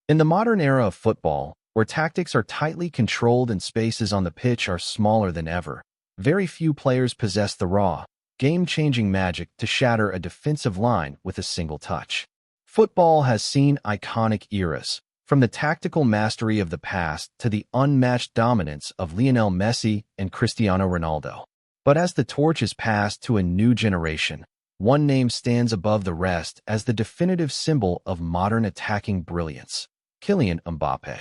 In the modern era of football, where tactics are tightly controlled and spaces on the pitch are smaller than ever, very few players possess the raw, game-changing magic to shatter a defensive line with a single touch. Football has seen iconic eras, from the tactical mastery of the past to the unmatched dominance of Lionel Messi and Cristiano Ronaldo. But as the torch is passed to a new generation, one name stands above the rest as the definitive symbol of modern attacking brilliance: Kylian Mbappé.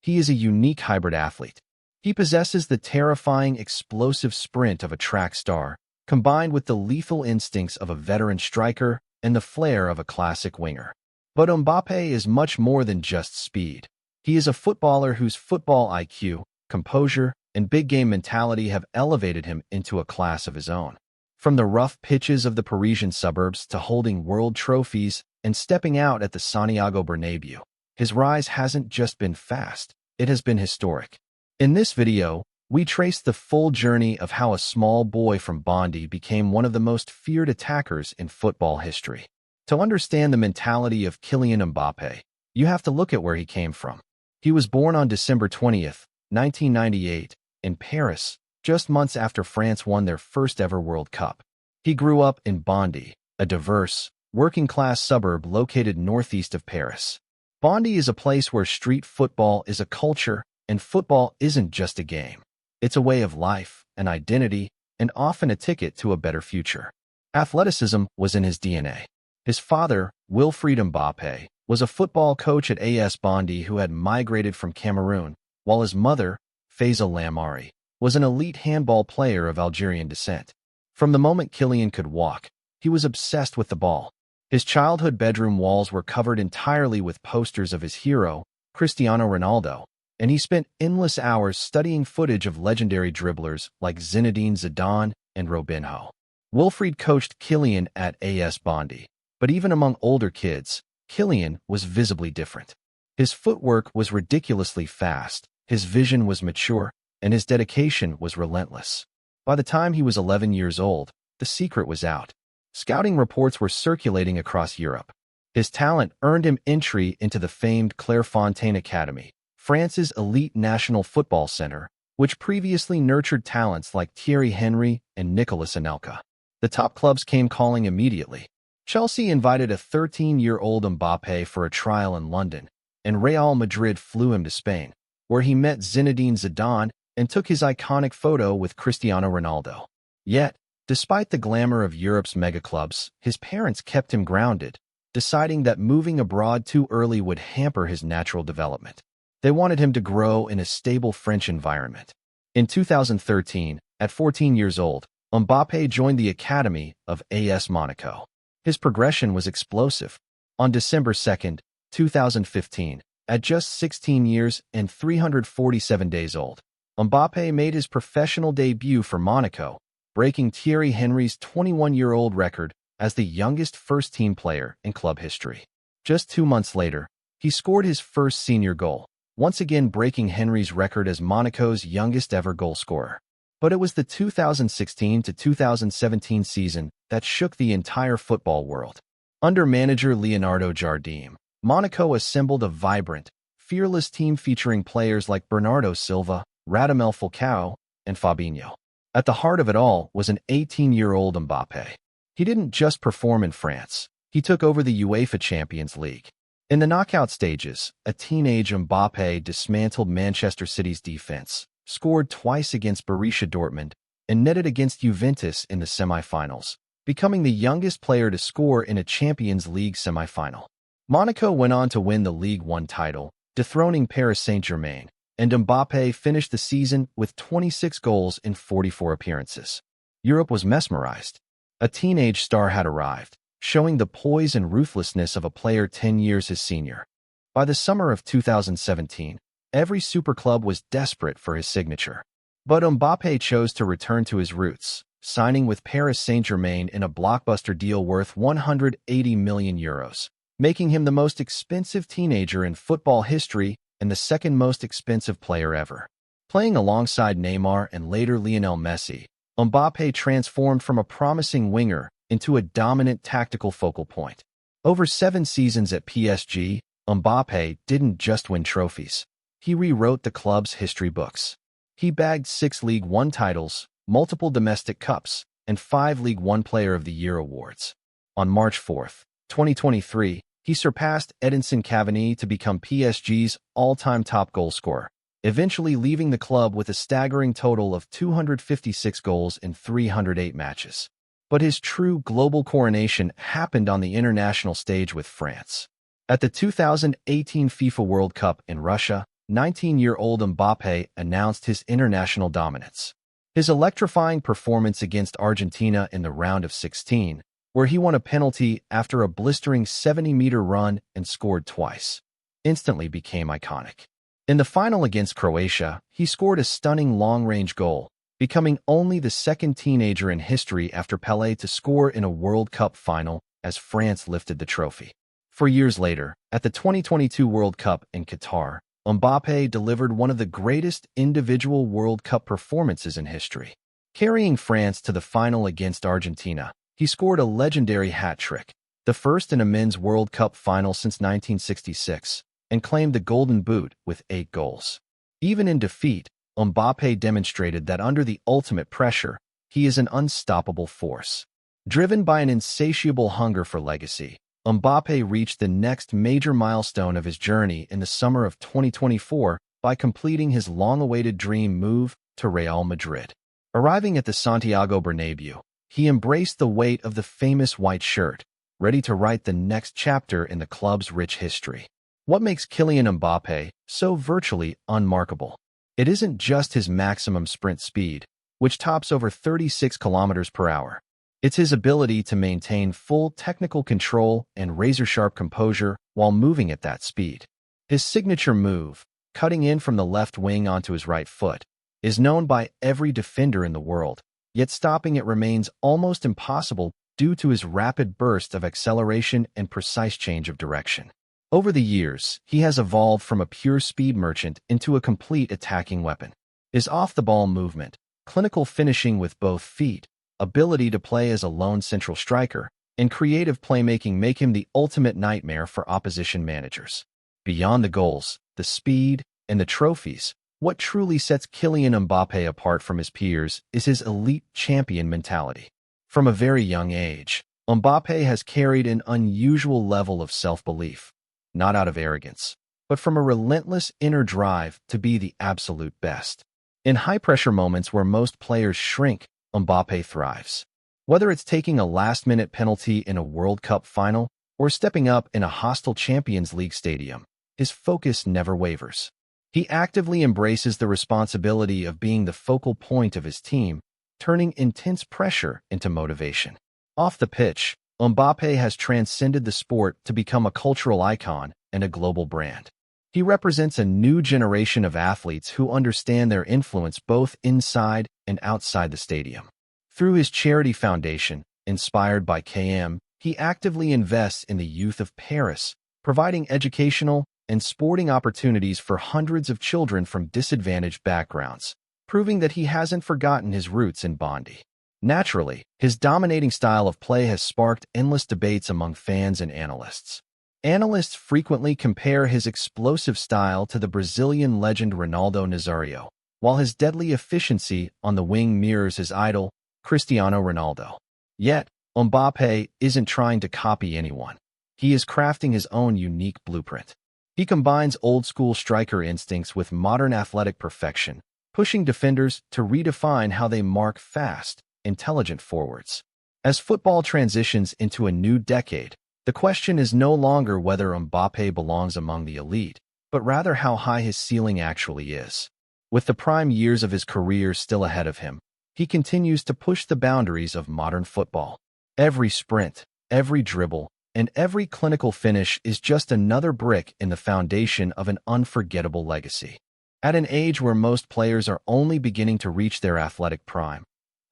He is a unique hybrid athlete. He possesses the terrifying, explosive sprint of a track star, combined with the lethal instincts of a veteran striker and the flair of a classic winger. But Mbappé is much more than just speed. He is a footballer whose football IQ, composure, and big-game mentality have elevated him into a class of his own. From the rough pitches of the Parisian suburbs to holding world trophies and stepping out at the Santiago Bernabéu, his rise hasn't just been fast, it has been historic. In this video, we trace the full journey of how a small boy from Bondy became one of the most feared attackers in football history. To understand the mentality of Kylian Mbappé, you have to look at where he came from. He was born on December 20th, 1998, in Paris, just months after France won their first ever World Cup. He grew up in Bondy, a diverse, working-class suburb located northeast of Paris. Bondy is a place where street football is a culture, and football isn't just a game. It's a way of life, an identity, and often a ticket to a better future. Athleticism was in his DNA. His father, Wilfried Mbappé, was a football coach at AS Bondy who had migrated from Cameroon, while his mother, Faiza Lamari, was an elite handball player of Algerian descent. From the moment Kylian could walk, he was obsessed with the ball. His childhood bedroom walls were covered entirely with posters of his hero, Cristiano Ronaldo, and he spent endless hours studying footage of legendary dribblers like Zinedine Zidane and Robinho. Wilfried coached Kylian at AS Bondy, but even among older kids, Kylian was visibly different. His footwork was ridiculously fast, his vision was mature, and his dedication was relentless. By the time he was 11 years old, the secret was out. Scouting reports were circulating across Europe. His talent earned him entry into the famed Clairefontaine Academy, France's elite national football center, which previously nurtured talents like Thierry Henry and Nicolas Anelka. The top clubs came calling immediately. Chelsea invited a 13-year-old Mbappé for a trial in London, and Real Madrid flew him to Spain, where he met Zinedine Zidane and took his iconic photo with Cristiano Ronaldo. Yet, despite the glamour of Europe's megaclubs, his parents kept him grounded, deciding that moving abroad too early would hamper his natural development. They wanted him to grow in a stable French environment. In 2013, at 14 years old, Mbappé joined the academy of AS Monaco. His progression was explosive. On December 2, 2015, at just 16 years and 347 days old, Mbappé made his professional debut for Monaco, breaking Thierry Henry's 21-year-old record as the youngest first-team player in club history. Just 2 months later, he scored his first senior goal, once again breaking Henry's record as Monaco's youngest-ever goalscorer. But it was the 2016 to 2017 season that shook the entire football world. Under manager Leonardo Jardim, Monaco assembled a vibrant, fearless team featuring players like Bernardo Silva, Radamel Falcao, and Fabinho. At the heart of it all was an 18-year-old Mbappé. He didn't just perform in France. He took over the UEFA Champions League. In the knockout stages, a teenage Mbappé dismantled Manchester City's defense, scored twice against Borussia Dortmund, and netted against Juventus in the semifinals, becoming the youngest player to score in a Champions League semifinal. Monaco went on to win the Ligue 1 title, dethroning Paris Saint-Germain, and Mbappé finished the season with 26 goals in 44 appearances. Europe was mesmerized. A teenage star had arrived, showing the poise and ruthlessness of a player 10 years his senior. By the summer of 2017, every super club was desperate for his signature. But Mbappé chose to return to his roots, signing with Paris Saint-Germain in a blockbuster deal worth €180 million, making him the most expensive teenager in football history and the second most expensive player ever. Playing alongside Neymar and later Lionel Messi, Mbappé transformed from a promising winger into a dominant tactical focal point. Over 7 seasons at PSG, Mbappé didn't just win trophies. He rewrote the club's history books. He bagged 6 League One titles, multiple domestic cups, and 5 League One Player of the Year awards. On March 4, 2023, he surpassed Edinson Cavani to become PSG's all-time top goal scorer, eventually leaving the club with a staggering total of 256 goals in 308 matches. But his true global coronation happened on the international stage with France. At the 2018 FIFA World Cup in Russia, 19-year-old Mbappé announced his international dominance. His electrifying performance against Argentina in the round of 16, where he won a penalty after a blistering 70-meter run and scored twice, instantly became iconic. In the final against Croatia, he scored a stunning long-range goal, becoming only the second teenager in history after Pelé to score in a World Cup final as France lifted the trophy. 4 years later, at the 2022 World Cup in Qatar, Mbappé delivered one of the greatest individual World Cup performances in history. Carrying France to the final against Argentina, he scored a legendary hat-trick, the first in a men's World Cup final since 1966, and claimed the Golden Boot with 8 goals. Even in defeat, Mbappé demonstrated that under the ultimate pressure, he is an unstoppable force. Driven by an insatiable hunger for legacy, Mbappé reached the next major milestone of his journey in the summer of 2024 by completing his long-awaited dream move to Real Madrid. Arriving at the Santiago Bernabéu, he embraced the weight of the famous white shirt, ready to write the next chapter in the club's rich history. What makes Kylian Mbappé so virtually unmarkable? It isn't just his maximum sprint speed, which tops over 36 kilometers per hour. It's his ability to maintain full technical control and razor-sharp composure while moving at that speed. His signature move, cutting in from the left wing onto his right foot, is known by every defender in the world, yet stopping it remains almost impossible due to his rapid burst of acceleration and precise change of direction. Over the years, he has evolved from a pure speed merchant into a complete attacking weapon. His off-the-ball movement, clinical finishing with both feet, ability to play as a lone central striker, and creative playmaking make him the ultimate nightmare for opposition managers. Beyond the goals, the speed, and the trophies, what truly sets Kylian Mbappé apart from his peers is his elite champion mentality. From a very young age, Mbappé has carried an unusual level of self-belief, not out of arrogance, but from a relentless inner drive to be the absolute best. In high-pressure moments where most players shrink, Mbappé thrives. Whether it's taking a last-minute penalty in a World Cup final or stepping up in a hostile Champions League stadium, his focus never wavers. He actively embraces the responsibility of being the focal point of his team, turning intense pressure into motivation. Off the pitch, Mbappé has transcended the sport to become a cultural icon and a global brand. He represents a new generation of athletes who understand their influence both inside and outside the stadium. Through his charity foundation, inspired by KM, he actively invests in the youth of Paris, providing educational and sporting opportunities for hundreds of children from disadvantaged backgrounds, proving that he hasn't forgotten his roots in Bondi. Naturally, his dominating style of play has sparked endless debates among fans and analysts. Analysts frequently compare his explosive style to the Brazilian legend Ronaldo Nazario, while his deadly efficiency on the wing mirrors his idol, Cristiano Ronaldo. Yet, Mbappé isn't trying to copy anyone. He is crafting his own unique blueprint. He combines old-school striker instincts with modern athletic perfection, pushing defenders to redefine how they mark fast, intelligent forwards. As football transitions into a new decade, the question is no longer whether Mbappé belongs among the elite, but rather how high his ceiling actually is. With the prime years of his career still ahead of him, he continues to push the boundaries of modern football. Every sprint, every dribble, and every clinical finish is just another brick in the foundation of an unforgettable legacy. At an age where most players are only beginning to reach their athletic prime,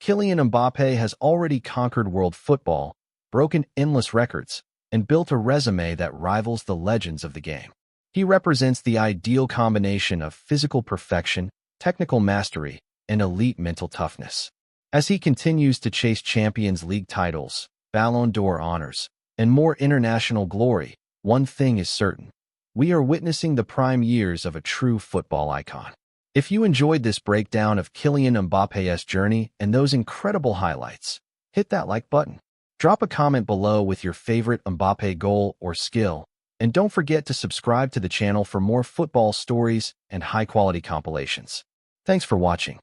Kylian Mbappé has already conquered world football, broken endless records, and built a resume that rivals the legends of the game. He represents the ideal combination of physical perfection, technical mastery, and elite mental toughness. As he continues to chase Champions League titles, Ballon d'Or honors, and more international glory, one thing is certain: We are witnessing the prime years of a true football icon. If you enjoyed this breakdown of Kylian Mbappe's journey and those incredible highlights, hit that like button. Drop a comment below with your favorite Mbappé goal or skill, and don't forget to subscribe to the channel for more football stories and high-quality compilations. Thanks for watching.